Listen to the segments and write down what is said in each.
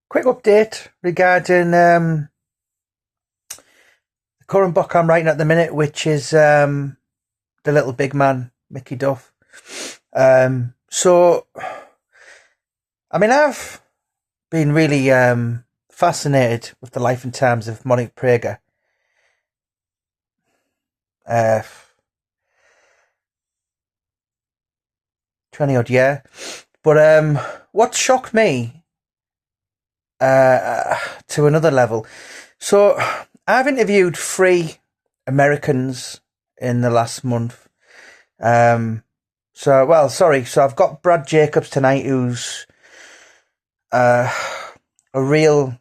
Quick update regarding the current book I'm writing at the minute, which is The Little Big Man, Mickey Duff. So, I mean, I've been really fascinated with the life and times of Monique Prager. Uh, 20 odd year. But what shocked me to another level. So, I've interviewed 3 Americans in the last month. So I've got Brad Jacobs tonight, who's a real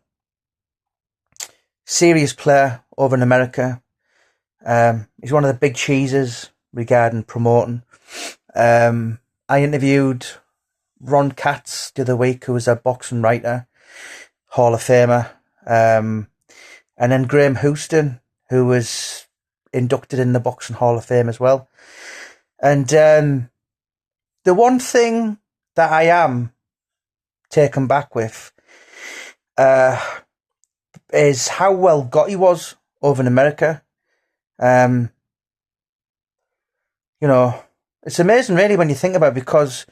serious player over in America. He's one of the big cheeses regarding promoting. I interviewed Ron Katz the other week, who was a boxing writer, Hall of Famer. And then Graham Houston, who was inducted in the Boxing Hall of Fame as well. And the one thing that I am taken back with is how well got he was over in America. It's amazing really when you think about it, because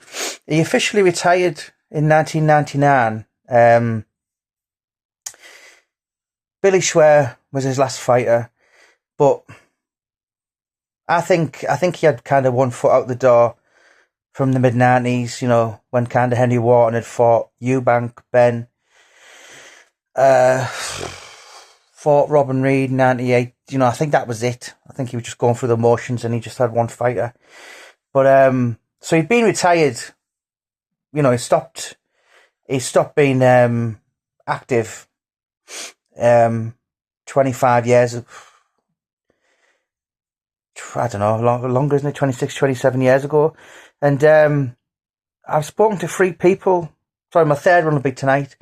he officially retired in 1999. Billy Schwer was his last fighter, but I think he had kind of one foot out the door from the mid-90s, when kind of Henry Wharton had fought Eubank, Ben, fought Robin Reed in 98. I think that was it. I think he was just going through the motions and he just had one fighter. But so he'd been retired, he stopped being active 25 years, I don't know, longer, isn't it? 26, 27 years ago. And I've spoken to 3 people. Sorry, my third one will be tonight.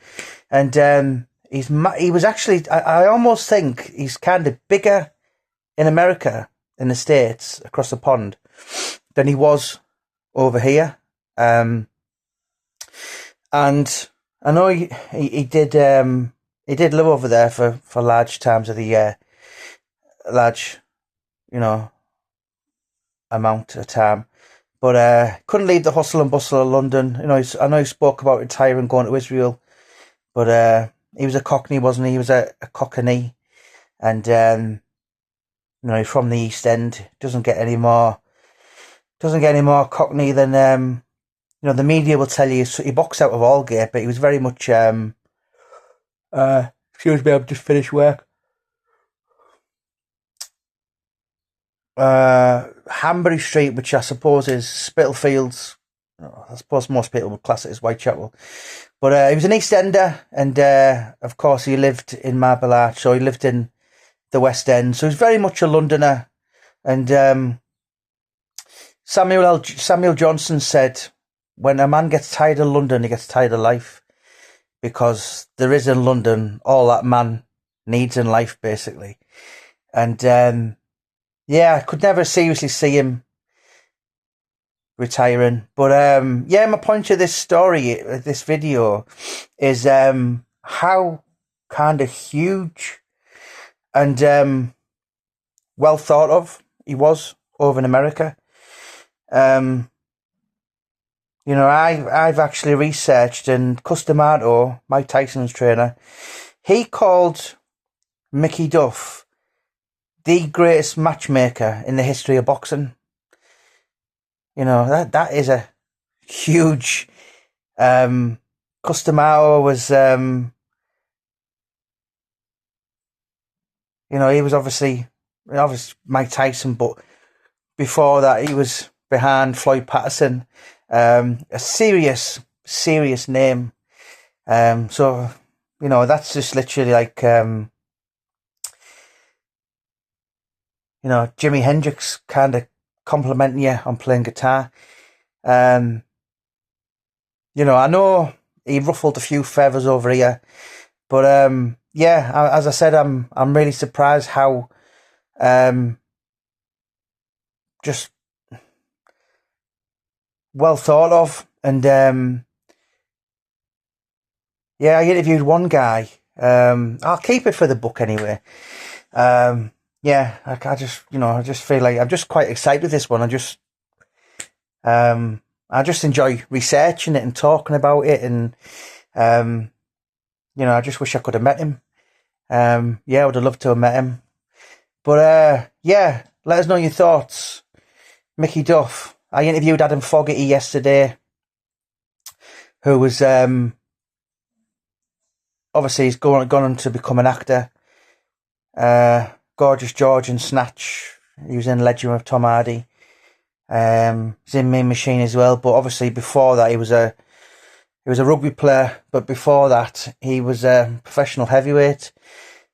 And he was actually, I almost think he's kind of bigger in America, in the States, across the pond, than he was over here. And I know he did live over there for large times of the year, large, amount of time, but couldn't leave the hustle and bustle of London. I know he spoke about retiring, going to Israel, but he was a Cockney, wasn't he? He was a Cockney, and he's from the East End. Doesn't get any more Cockney than the media will tell you. He boxed out of Aldgate, but he was very much excuse me, I've just finished work. Hanbury Street, which I suppose is Spitalfields. I suppose most people would class it as Whitechapel. But he was an East Ender, and of course he lived in Marble Arch, so he lived in the West End. So he's very much a Londoner. And Samuel Johnson said, when a man gets tired of London, he gets tired of life, because there is in London all that man needs in life, basically. And I could never seriously see him retiring. But my point of this story, this video, is how kind of huge and well thought of he was over in America. I've actually researched, and Customato, Mike Tyson's trainer, he called Mickey Duff the greatest matchmaker in the history of boxing. That is a huge. Customato was, he was obviously Mike Tyson, but before that he was behind Floyd Patterson, a serious name. So that's just literally like Jimi Hendrix kind of complimenting you on playing guitar. I know he ruffled a few feathers over here, but as I said, I'm really surprised how just well thought of, and Yeah, I interviewed one guy. I'll keep it for the book anyway. Yeah, I just, I just feel like I'm just quite excited with this one. I just enjoy researching it and talking about it, and I just wish I could have met him. Yeah, I would have loved to have met him. But yeah, let us know your thoughts. Mickey Duff. I interviewed Adam Fogarty yesterday, who was obviously he's gone on to become an actor. Gorgeous George in Snatch. He was in Legend of Tom Hardy. He's in Mean Machine as well. But obviously before that he was a rugby player. But before that he was a professional heavyweight.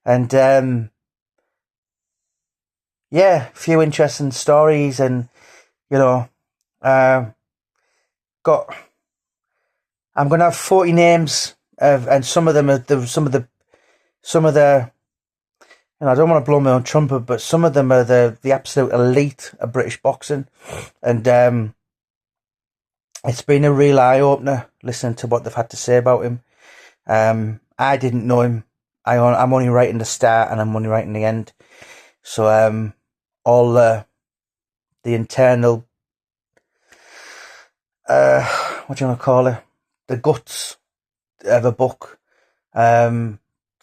And yeah, a few interesting stories, and got. I'm gonna have 40 names and some of them are some of the. I don't want to blow my own trumpet, but some of them are the absolute elite of British boxing, and it's been a real eye opener listening to what they've had to say about him. I didn't know him. I'm only writing the start and I'm only writing the end. So all the internal what do you want to call it? The guts of a book, the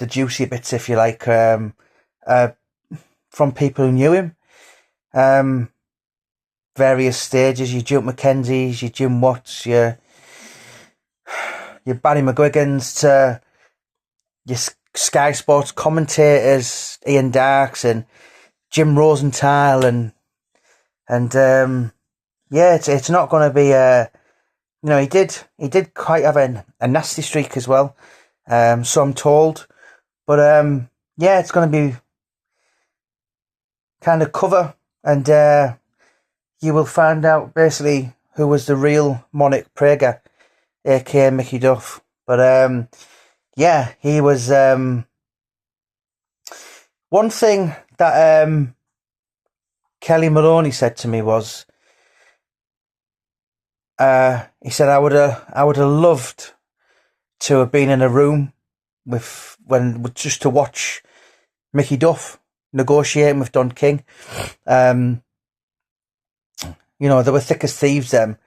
juicy bits, if you like, from people who knew him. Various stages, your Duke Mackenzies, your Jim Watts, your Barry McGuigans, to your Sky Sports commentators, Ian Darks and Jim Rosenthal, and yeah, it's not going to be he did quite have a nasty streak as well, so I'm told, but yeah, it's going to be kind of cover, and you will find out basically who was the real Monic Prager, aka Mickey Duff. But yeah, he was one thing that Kelly Maloney said to me was, he said, I would have loved to have been in a room just to watch Mickey Duff negotiating with Don King. They were thick as thieves then.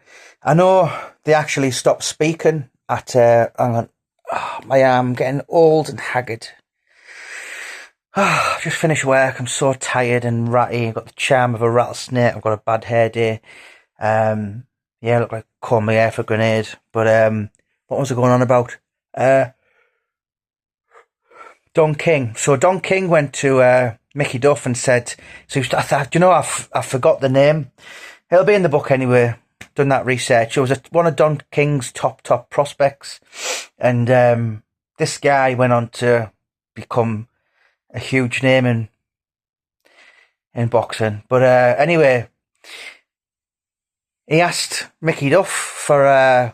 I know they actually stopped speaking at I'm getting old and haggard. Just finished work. I'm so tired and ratty. I've got the charm of a rattlesnake. I've got a bad hair day. Yeah, I look like calling my hair for a grenade. But what was I going on about? Don King. So Don King went to Mickey Duff and said, I thought, I forgot the name. It'll be in the book anyway. Done that research. It was one of Don King's top prospects, and this guy went on to become a huge name in boxing. But anyway, he asked Mickey Duff for an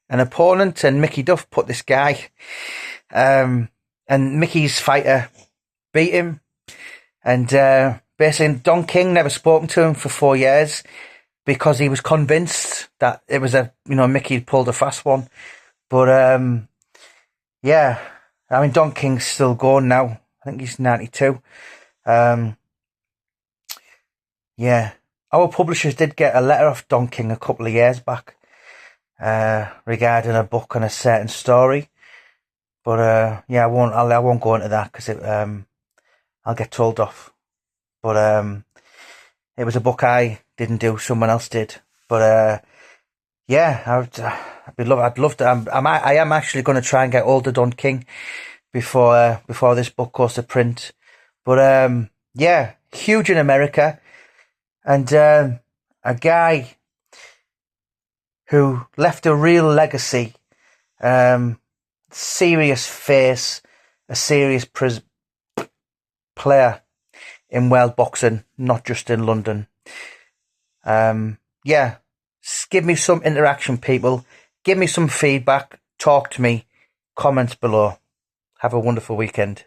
opponent, and Mickey Duff put this guy, and Mickey's fighter beat him, and basically Don King never spoken to him for 4 years because he was convinced that it was Mickey pulled a fast one. But yeah, I mean, Don King's still going now. I think he's 92. Yeah, our publishers did get a letter off Don King a couple of years back regarding a book and a certain story. But yeah, I won't go into that because I'll get told off. But it was a book I didn't do, someone else did. But yeah, I'd love to. I am actually going to try and get hold of Don King before this book goes to print. But yeah, huge in America, and a guy who left a real legacy, serious face, a serious player in world boxing, not just in London. Yeah, give me some interaction, people. Give me some feedback. Talk to me. Comments below. Have a wonderful weekend.